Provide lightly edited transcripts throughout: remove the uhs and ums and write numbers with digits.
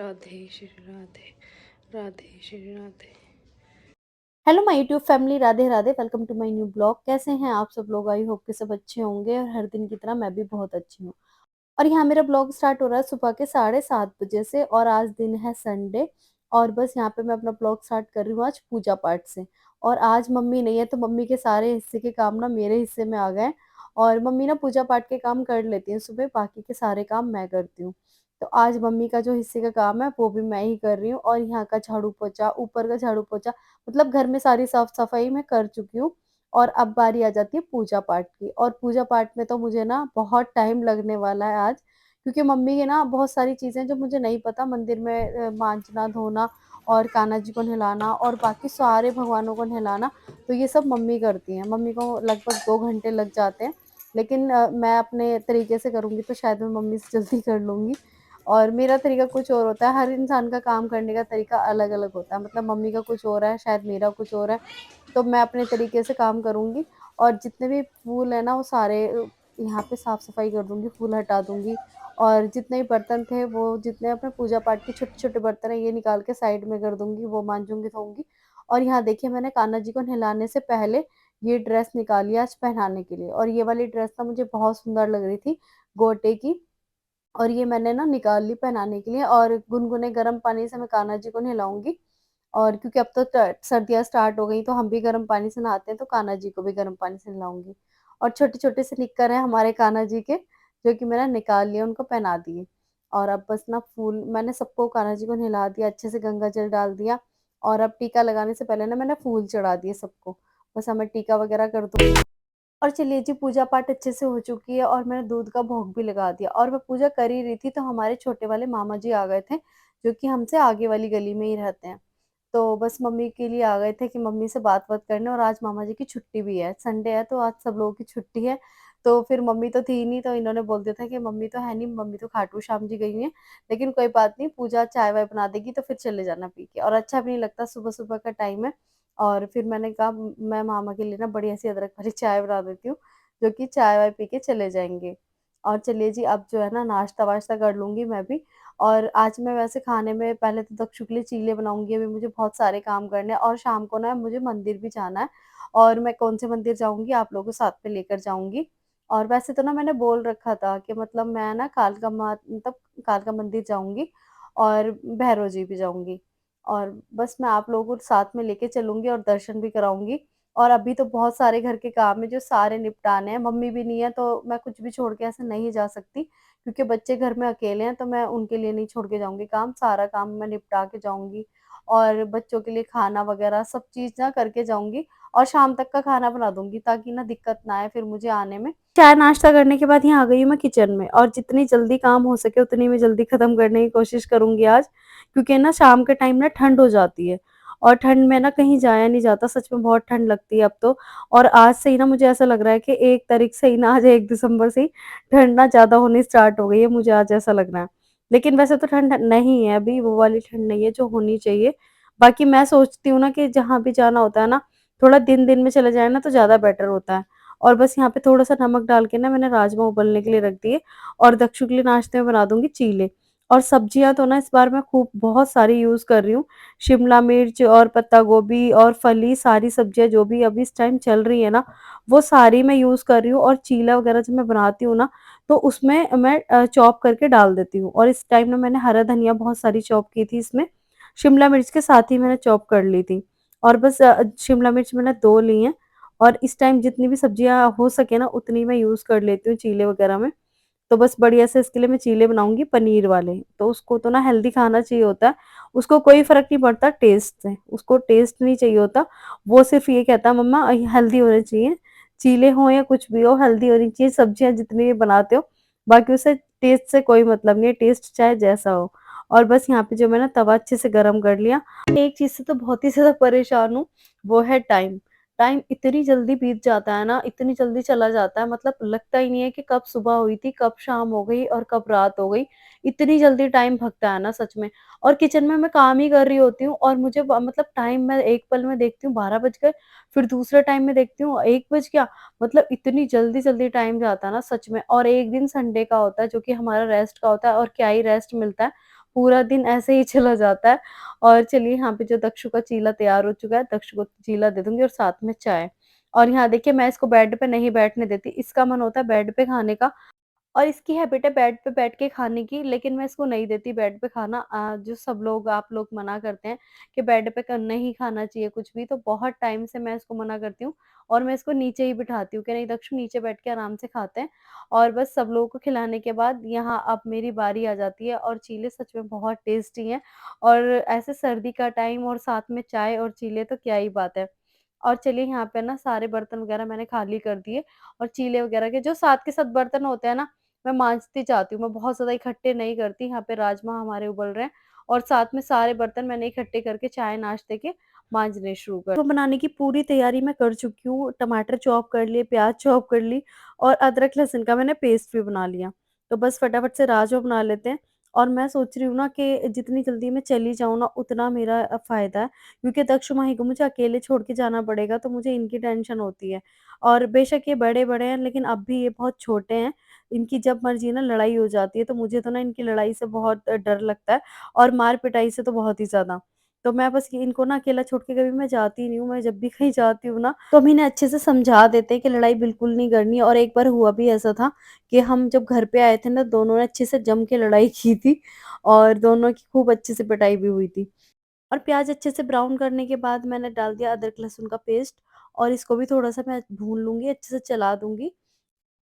Radhe Shri Radhe, Radhe Shri Radhe. Hello my YouTube family, Radhe Radhe. Welcome to my new blog. कैसे हैं आप सब लोग? आई होप कि सब अच्छे होंगे और हर दिन की तरह मैं भी बहुत अच्छी हूँ। और यहाँ मेरा ब्लॉग स्टार्ट हो रहा है सुबह के 7:30 बजे से और आज दिन है संडे। और बस यहाँ पे मैं अपना ब्लॉग स्टार्ट कर रही हूँ आज पूजा पाठ से। और आज मम्मी नहीं है तो मम्मी के सारे हिस्से के काम ना मेरे हिस्से में आ गए हैं। और मम्मी ना पूजा पाठ के काम कर लेती है सुबह, बाकी के सारे काम मैं करती हूँ। तो आज मम्मी का जो हिस्से का काम है वो भी मैं ही कर रही हूँ। और यहाँ का झाड़ू पोछा, ऊपर का झाड़ू पोछा, मतलब घर में सारी साफ सफाई मैं कर चुकी हूँ। और अब बारी आ जाती है पूजा पाठ की। और पूजा पाठ में तो मुझे ना बहुत टाइम लगने वाला है आज, क्योंकि मम्मी के ना बहुत सारी चीजें जो मुझे नहीं पता, मंदिर में मांजना धोना और कान्हा जी को नहलाना और बाकी सारे भगवानों को नहलाना, तो ये सब मम्मी करती हैं। मम्मी को लगभग 2 घंटे लग जाते हैं। लेकिन मैं अपने तरीके से करूंगी तो शायद मैं मम्मी से जल्दी कर लूंगी। और मेरा तरीका कुछ और होता है, हर इंसान का काम करने का तरीका अलग अलग होता है। मतलब मम्मी का कुछ और है, शायद मेरा कुछ और है। तो मैं अपने तरीके से काम करूंगी। और जितने भी फूल है ना वो सारे यहाँ पे साफ सफाई कर दूंगी, फूल हटा दूंगी। और जितने भी बर्तन थे, वो जितने अपने पूजा पाठ के छोटे छोटे बर्तन है, ये निकाल के साइड में कर दूंगी, वो मांजूंगी धोऊंगी। और यहाँ देखिए, मैंने कान्हा जी को नहलाने से पहले ये ड्रेस निकाली आज पहनाने के लिए। और ये वाली ड्रेस ना मुझे बहुत सुंदर लग रही थी, गोटे की। और ये मैंने ना निकाल ली पहनाने के लिए। और गुनगुने गर्म पानी से मैं कान्हा जी को नहलाऊंगी। और क्योंकि अब तो सर्दियाँ स्टार्ट हो गई, तो हम भी गर्म पानी से नहाते हैं, तो कान्हा जी को भी गर्म पानी से नहलाऊंगी। और छोटे छोटे से निक्कर हैं हमारे कान्हा जी के, जो कि मैंने निकाल लिए, उनको पहना दिए। और अब बस ना फूल मैंने सबको, कान्हा जी को नहला दिया, अच्छे से गंगा जल डाल दिया। और अब टीका लगाने से पहले ना मैंने फूल चढ़ा दिए सबको। बस हमें टीका वगैरह कर दो। और चलिए जी, पूजा पाठ अच्छे से हो चुकी है और मैंने दूध का भोग भी लगा दिया। और मैं पूजा कर ही रही थी तो हमारे छोटे वाले मामा जी आ गए थे, जो कि हमसे आगे वाली गली में ही रहते हैं। तो बस मम्मी के लिए आ गए थे कि मम्मी से बात बात करने। और आज मामा जी की छुट्टी भी है, संडे है तो आज सब लोगों की छुट्टी है। तो फिर मम्मी तो थी नहीं, तो इन्होंने बोल दिया था कि मम्मी तो है नहीं, मम्मी तो खाटू श्याम जी गई हुई है। लेकिन कोई बात नहीं, पूजा चाय वाय बना देगी तो फिर चले जाना पी के। और अच्छा भी नहीं लगता, सुबह सुबह का टाइम है। और फिर मैंने कहा मैं मामा के लिए ना बढ़िया सी अदरक वाली चाय बना देती हूँ, जो कि चाय वाय पी के चले जाएंगे। और चलिए जी, अब जो है ना नाश्ता वाश्ता कर लूंगी मैं भी। और आज मैं वैसे खाने में पहले तो दक्षु के लिए चीले बनाऊंगी, अभी मुझे बहुत सारे काम करने हैं। और शाम को ना मुझे मंदिर भी जाना है। और मैं कौन से मंदिर जाऊंगी, आप लोगों को साथ में लेकर जाऊंगी। और वैसे तो ना मैंने बोल रखा था कि मतलब मैं ना कालका माँ, मतलब कालका मंदिर जाऊंगी और भैरव जी भी जाऊंगी। और बस मैं आप लोगों को साथ में लेके चलूंगी और दर्शन भी कराऊंगी। और अभी तो बहुत सारे घर के काम है जो सारे निपटाने हैं, मम्मी भी नहीं है तो मैं कुछ भी छोड़ के ऐसे नहीं जा सकती, क्योंकि बच्चे घर में अकेले हैं, तो मैं उनके लिए नहीं छोड़ के जाऊंगी काम, सारा काम मैं निपटा के जाऊंगी। और बच्चों के लिए खाना वगैरह सब चीज ना करके जाऊंगी। और शाम तक का खाना बना दूंगी, ताकि ना दिक्कत ना आए फिर मुझे आने में। चाय नाश्ता करने के बाद यहाँ आ गई हूँ मैं किचन में, और जितनी जल्दी काम हो सके उतनी मैं जल्दी खत्म करने की कोशिश करूंगी आज, क्योंकि ना शाम के टाइम ना ठंड हो जाती है। और ठंड में ना कहीं जाया नहीं जाता, सच में बहुत ठंड लगती है अब तो। और आज से ही ना मुझे ऐसा लग रहा है कि 1 तारीख से ही ना, आज 1 दिसंबर से ही ठंड ना ज़्यादा होनी स्टार्ट हो गई है, मुझे आज ऐसा लग रहा है। लेकिन वैसे तो ठंड नहीं है अभी, वो वाली ठंड नहीं है जो होनी चाहिए। बाकी मैं सोचती हूँ ना कि जहाँ भी जाना होता है ना, थोड़ा दिन दिन में चले जाए ना तो ज़्यादा बेटर होता है। और बस यहाँ पे थोड़ा सा नमक डाल के ना मैंने राजमा उबलने के लिए रख दिए। और दक्षु के लिए नाश्ते में बना दूंगी चीले। और सब्जियां तो ना इस बार मैं खूब बहुत सारी यूज कर रही हूँ। शिमला मिर्च और पत्ता गोभी और फली, सारी सब्जियां जो भी अभी इस टाइम चल रही है ना, वो सारी मैं यूज कर रही हूँ। और चीला वगैरह जब मैं बनाती हूँ ना, तो उसमें मैं चॉप करके डाल देती हूँ। और इस टाइम ना मैंने हरा धनिया बहुत सारी चॉप की थी इसमें, शिमला मिर्च के साथ ही मैंने चॉप कर ली थी। और बस शिमला मिर्च मैंने 2 ली हैं। और इस टाइम जितनी भी सब्जियां हो सके ना उतनी मैं यूज कर लेती हूँ चीले वगैरह में। तो बस बढ़िया से इसके लिए मैं चीले बनाऊंगी पनीर वाले। तो उसको तो ना हेल्दी खाना चाहिए होता है, उसको कोई फर्क नहीं पड़ता टेस्ट से, उसको टेस्ट नहीं चाहिए होता। वो सिर्फ ये कहता है मम्मा हेल्दी होने चाहिए, चीले हो या कुछ भी हो हेल्दी होनी चाहिए सब्जियां जितनी भी बनाते हो। बाकी उसे टेस्ट से कोई मतलब नहीं है, टेस्ट चाहे जैसा हो। और बस यहाँ पे जो मैंने तवा अच्छे से गर्म कर लिया। एक चीज से तो बहुत ही ज्यादा परेशान हूँ, वो है टाइम। टाइम इतनी जल्दी बीत जाता है ना, इतनी जल्दी चला जाता है, मतलब लगता ही नहीं है कि कब सुबह हुई थी, कब शाम हो गई और कब रात हो गई। इतनी जल्दी टाइम भगता है ना सच में। और किचन में मैं काम ही कर रही होती हूँ और मुझे मतलब टाइम मैं एक पल में देखती हूँ 12 बज गए, फिर दूसरे टाइम में देखती हूँ 1 बज गया। मतलब इतनी जल्दी जल्दी टाइम जाता है ना सच में। और एक दिन संडे का होता है जो कि हमारा रेस्ट का होता है, और क्या ही रेस्ट मिलता है, पूरा दिन ऐसे ही चला जाता है। और चलिए यहाँ पे जो दक्षु का चीला तैयार हो चुका है, दक्षु को चीला दे दूँगी और साथ में चाय। और यहाँ देखिए मैं इसको बेड पे नहीं बैठने देती, इसका मन होता है बेड पे खाने का और इसकी हैबिट है बेड पे बैठ के खाने की, लेकिन मैं इसको नहीं देती बेड पे खाना। जो सब लोग आप लोग मना करते हैं कि बेड पे नहीं खाना चाहिए कुछ भी, तो बहुत टाइम से मैं इसको मना करती हूँ और मैं इसको नीचे ही बिठाती हूँ कि नहीं दक्षु नीचे बैठ के आराम से खाते हैं। और बस सब लोगों को खिलाने के बाद यहाँ अब मेरी बारी आ जाती है और चीले सच में बहुत टेस्टी हैं और ऐसे सर्दी का टाइम और साथ में चाय और चीले तो क्या ही बात है। और चलिए यहाँ पे ना सारे बर्तन वगैरह मैंने खाली कर दिए और चीले वगैरह के जो साथ के साथ बर्तन होते हैं ना, मैं माँजती जाती हूँ, मैं बहुत ज़्यादा इकट्ठे नहीं करती। यहाँ पे राजमा हमारे उबल रहे हैं और साथ में सारे बर्तन मैंने इकट्ठे करके चाय-नाश्ते के माँजने शुरू कर तो बनाने की पूरी तैयारी मैं कर चुकी हूँ। टमाटर चॉप कर लिए, प्याज़ चॉप कर ली और अदरक-लहसुन का मैंने पेस्ट भी बना लिया। तो बस फटाफट से राजमा बना लेते हैं और मैं सोच रही हूँ ना कि जितनी जल्दी मैं चली जाऊँ ना, उतना मेरा फ़ायदा है क्योंकि दक्ष माही को मुझे अकेले छोड़ के जाना पड़ेगा, तो मुझे इनकी टेंशन होती है। और बेशक ये बड़े-बड़े हैं, लेकिन अब भी ये बहुत छोटे हैं। इनकी जब मर्ज़ी ना लड़ाई हो जाती है, तो मुझे तो ना इनकी लड़ाई से बहुत डर लगता है और मार-पिटाई से तो बहुत ही ज़्यादा। तो मैं बस ये इनको ना अकेला छोड़ के कभी मैं जाती नहीं हूँ, मैं जब भी कहीं जाती हूँ ना, तो हम इन्हें अच्छे से समझा देते हैं कि लड़ाई बिल्कुल नहीं करनी। और एक बार हुआ भी ऐसा था कि हम जब घर पे आए थे ना, दोनों ने अच्छे से जम के लड़ाई की थी और दोनों की खूब अच्छे से पिटाई भी हुई थी। और प्याज़ अच्छे से ब्राउन करने के बाद मैंने डाल दिया अदरक-लहसुन का पेस्ट और इसको भी थोड़ा-सा मैं भून लूँगी, अच्छे से चला दूँगी।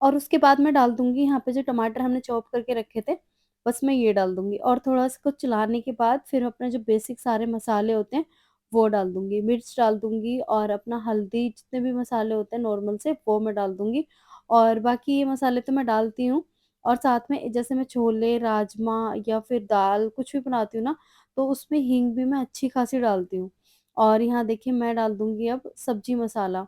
और उसके बाद मैं डाल दूँगी यहाँ पे जो टमाटर हमने चॉप करके रखे थे, बस मैं ये डाल दूँगी और थोड़ा-सा कुछ चलाने के बाद फिर अपने जो बेसिक सारे मसाले होते हैं, वो डाल दूँगी। मिर्च डाल दूँगी और अपना हल्दी जितने भी मसाले होते हैं नॉर्मल से, वो मैं डाल दूँगी और बाकी ये मसाले तो मैं डालती हूँ। और साथ में जैसे मैं छोले, राजमा या फिर दाल कुछ भी बनाती हूँ ना, तो उसमें हींग भी मैं अच्छी खासी डालती हूँ। और यहाँ देखिए मैं डाल दूँगी अब सब्ज़ी मसाला।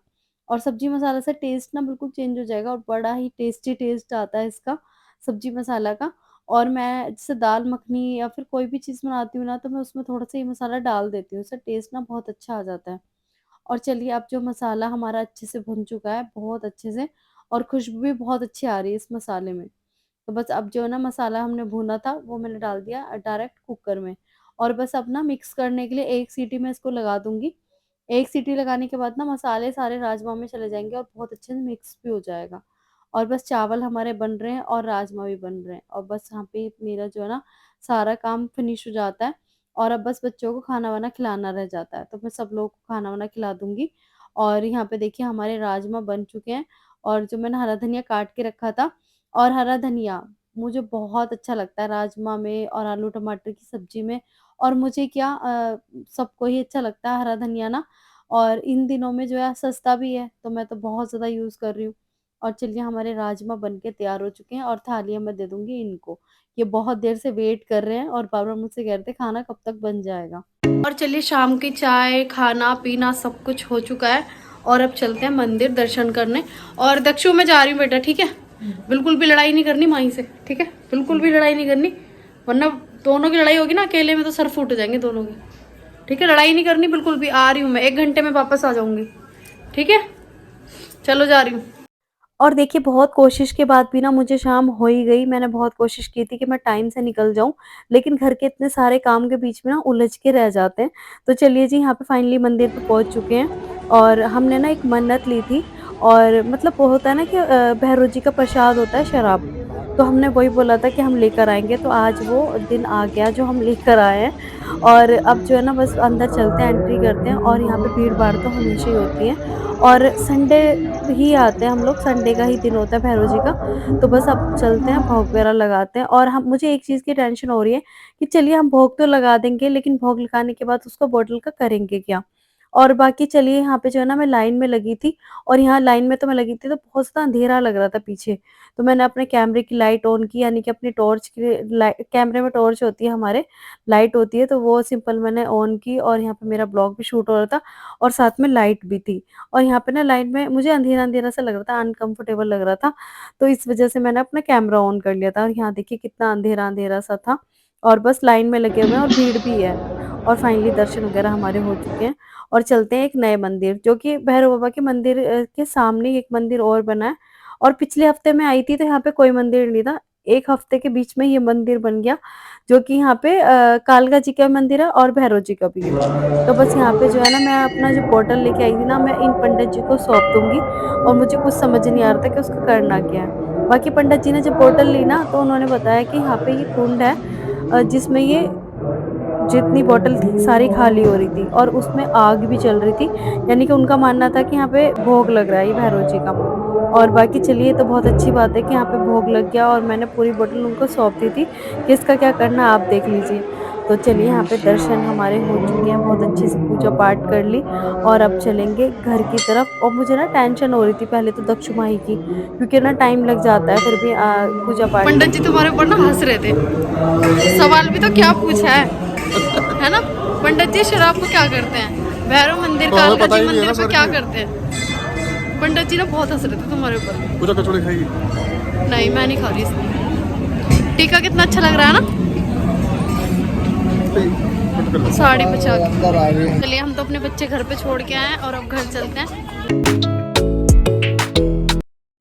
और सब्ज़ी मसाला से टेस्ट ना बिल्कुल चेंज हो जाएगा और बड़ा ही टेस्टी टेस्ट आता है इसका, सब्ज़ी मसाला का। और मैं जैसे दाल मखनी या फिर कोई भी चीज़ बनाती हूँ ना, तो मैं उसमें थोड़ा-सा ये मसाला डाल देती हूँ, इससे टेस्ट ना बहुत अच्छा आ जाता है। और चलिए अब जो मसाला हमारा अच्छे से भुन चुका है, बहुत अच्छे से, और खुशबू भी बहुत अच्छी आ रही है इस मसाले में। तो बस अब जो है ना मसाला हमने भुना था, वो मैंने डाल दिया डायरेक्ट कुकर में और बस अब ना मिक्स करने के लिए 1 सीटी मैं इसको लगा दूँगी। 1 सीटी लगाने के बाद ना मसाले सारे राजमा में चले जाएँगे और बहुत अच्छे से मिक्स भी हो जाएगा। और बस चावल हमारे बन रहे हैं और राजमा भी बन रहे हैं और बस यहाँ पे मेरा जो है ना सारा काम फिनिश हो जाता है और अब बस बच्चों को खाना-वाना खिलाना रह जाता है। तो मैं सब लोगों को खाना-वाना खिला दूँगी और यहाँ पे देखिए हमारे राजमा बन चुके हैं और जो मैंने हरा धनिया काट के रखा था, और हरा धनिया मुझे बहुत अच्छा लगता है राजमा में और आलू टमाटर की सब्ज़ी में। और मुझे क्या सबको ही अच्छा लगता है हरा धनिया ना, और इन दिनों में जो है सस्ता भी है, तो मैं तो बहुत ज़्यादा यूज़ कर रही हूँ। और चलिए हमारे राजमा बन के तैयार हो चुके हैं और थालियाँ मैं दे दूँगी इनको। ये बहुत देर से वेट कर रहे हैं और बार-बार मुझसे कह रहे थे खाना कब तक बन जाएगा। और चलिए शाम की चाय, खाना-पीना सब कुछ हो चुका है और अब चलते हैं मंदिर दर्शन करने। और दक्षु मैं जा रही हूँ बेटा, ठीक है? बिल्कुल भी लड़ाई नहीं करनी माही से, ठीक है? बिल्कुल भी लड़ाई नहीं करनी, वरना दोनों की लड़ाई होगी ना अकेले में तो सर फूट जाएंगे दोनों के। ठीक है, लड़ाई नहीं करनी बिल्कुल भी। आ रही हूँ मैं, 1 घंटे में वापस आ जाऊंगी, ठीक है? चलो जा रही हूँ। और देखिए बहुत कोशिश के बाद भी ना मुझे शाम हो ही गई। मैंने बहुत कोशिश की थी कि मैं टाइम से निकल जाऊँ, लेकिन घर के इतने सारे काम के बीच में ना उलझ के रह जाते हैं। तो चलिए जी यहाँ पे फाइनली मंदिर पे पहुँच चुके हैं और हमने ना एक मन्नत ली थी और मतलब वो होता है ना कि भैरव जी का प्रसाद होता है शराब, तो हमने वही बोला था कि हम लेकर आएँगे, तो आज वो दिन आ गया जो हम लेकर आए हैं। और अब जो है ना बस अंदर चलते हैं, एंट्री करते हैं और यहाँ पे भीड़-भाड़ तो हमेशा ही होती है और संडे ही आते हैं हम लोग, संडे का ही दिन होता है भैरव जी का। तो बस अब चलते हैं, भोग वगैरह लगाते हैं और हम मुझे एक चीज़ की टेंशन हो रही है कि चलिए हम भोग तो लगा देंगे, लेकिन भोग लगाने के बाद उसको बॉटल का करेंगे क्या? और बाकी चलिए यहाँ पे जो है ना मैं लाइन में लगी थी और यहाँ लाइन में तो मैं लगी थी तो बहुत ज़्यादा अंधेरा लग रहा था पीछे। तो मैंने अपने कैमरे की लाइट ऑन की, यानी कि अपनी टॉर्च की कैमरे में टॉर्च होती है हमारे, लाइट होती है, तो वो सिंपल मैंने ऑन की और यहाँ पे मेरा ब्लॉग भी शूट हो रहा था और साथ में लाइट भी थी। और यहाँ पे ना लाइट में मुझे अंधेरा-अंधेरा सा लग रहा था, अनकम्फर्टेबल लग रहा था, तो इस वज़ह से मैंने अपना कैमरा ऑन कर लिया था और यहाँ देखिए कितना अंधेरा-अंधेरा सा था और बस लाइन में लगे हुए हैं और भीड़ भी है। और फाइनली दर्शन वग़ैरह हमारे हो चुके हैं और चलते हैं एक नए मंदिर, जो कि भैरव बाबा के मंदिर के सामने एक मंदिर और बना है। और पिछले हफ्ते मैं आई थी तो यहाँ पे कोई मंदिर नहीं था, 1 हफ्ते के बीच में ये मंदिर बन गया, जो कि यहाँ पे कालका जी का मंदिर है और भैरव जी का भी है। तो बस यहाँ पे जो है ना, मैं अपना जो बॉटल लेके आई थी ना, मैं इन पंडित जी को सौंप दूँगी और मुझे कुछ समझ नहीं आ रहा था कि उसको करना क्या है। बाकी पंडित जी ने जब बॉटल ली ना, तो उन्होंने बताया कि यहाँ पे ये कुंड है, जिसमें ये जितनी बॉटल थी सारी खाली हो रही थी और उसमें आग भी जल रही थी। यानी कि उनका मानना था कि यहाँ पे भोग लग रहा है ये भैरव जी का। और बाकी चलिए, ये तो बहुत अच्छी बात है कि यहाँ पे भोग लग गया और मैंने पूरी बॉटल उनको सौंप दी थी कि इसका क्या करना है आप देख लीजिए। तो चलिए, यहाँ पे दर्शन हमारे हो चुके हैं, बहुत अच्छे से पूजा-पाठ कर ली और अब चलेंगे घर की तरफ। और मुझे ना टेंशन हो रही थी पहले तो दक्षु माही की, क्योंकि ना टाइम लग जाता है फिर भी पूजा-पाठ पंडित में। जी तुम्हारे ऊपर ना हंस रहे थे। सवाल भी तो क्या पूछा है ना? पंडित जी शराब को क्या करते हैं? भैरव मंदिर, तो हमें कालका पता जी ही नहीं है ना मंदिर पे सर क्या की। करते हैं? पंडित जी ना बहुत हंस रहे थे तुम्हारे ऊपर। पूजा कचौड़ी खाएगी। नहीं, मैं नहीं खा रही इसलिए। टीका कितना अच्छा लग रहा है ना, कट कर दे। साड़ी बचा के। चलिए, हम तो अपने बच्चे घर पे छोड़ के आए हैं और अब घर चलते हैं।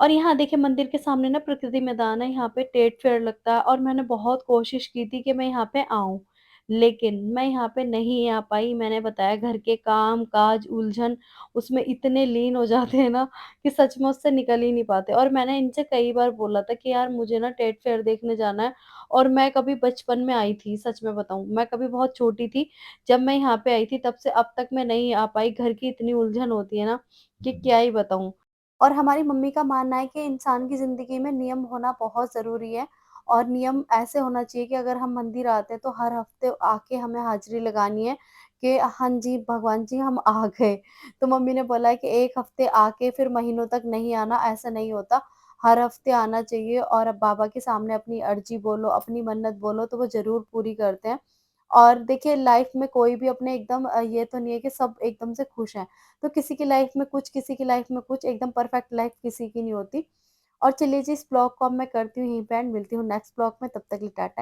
और यहाँ देखिए, मंदिर के सामने ना प्रकृति मैदान है, यहाँ पे टेट फेयर लगता है और मैंने बहुत कोशिश की थी कि मैं यहाँ पे आऊँ, लेकिन मैं यहाँ पे नहीं आ पाई। मैंने बताया, घर के काम-काज, उलझन उसमें इतने लीन हो जाते हैं ना कि सच में उससे निकल ही नहीं पाते। और मैंने इनसे कई बार बोला था कि यार मुझे ना टेट फेयर देखने जाना है, और मैं कभी बचपन में आई थी, सच में बताऊँ, मैं कभी बहुत छोटी थी जब मैं यहाँ पे आई थी, तब से अब तक मैं नहीं आ पाई। घर की इतनी उलझन होती है ना कि क्या ही बताऊँ। और हमारी मम्मी का मानना है कि इंसान की ज़िंदगी में नियम होना बहुत ज़रूरी है, और नियम ऐसे होना चाहिए कि अगर हम मंदिर आते हैं तो हर हफ्ते आके हमें हाज़िरी लगानी है कि हाँ जी, भगवान जी हम आ गए। तो मम्मी ने बोला है कि 1 हफ्ते आके फिर महीनों तक नहीं आना, ऐसा नहीं होता। हर हफ्ते आना चाहिए और अब बाबा के सामने अपनी अर्ज़ी बोलो, अपनी मन्नत बोलो, तो वो ज़रूर पूरी करते हैं। और देखिए, लाइफ में कोई भी अपने एकदम ये तो नहीं है कि सब एकदम से खुश हैं। तो किसी की लाइफ में कुछ, किसी की लाइफ में कुछ, एकदम परफेक्ट लाइफ किसी की नहीं होती। और चलिए जी, इस ब्लॉग को अब मैं करती हूँ यहीं पे एंड, मिलती हूँ नेक्स्ट ब्लॉग में, तब तक के लिए टाटा।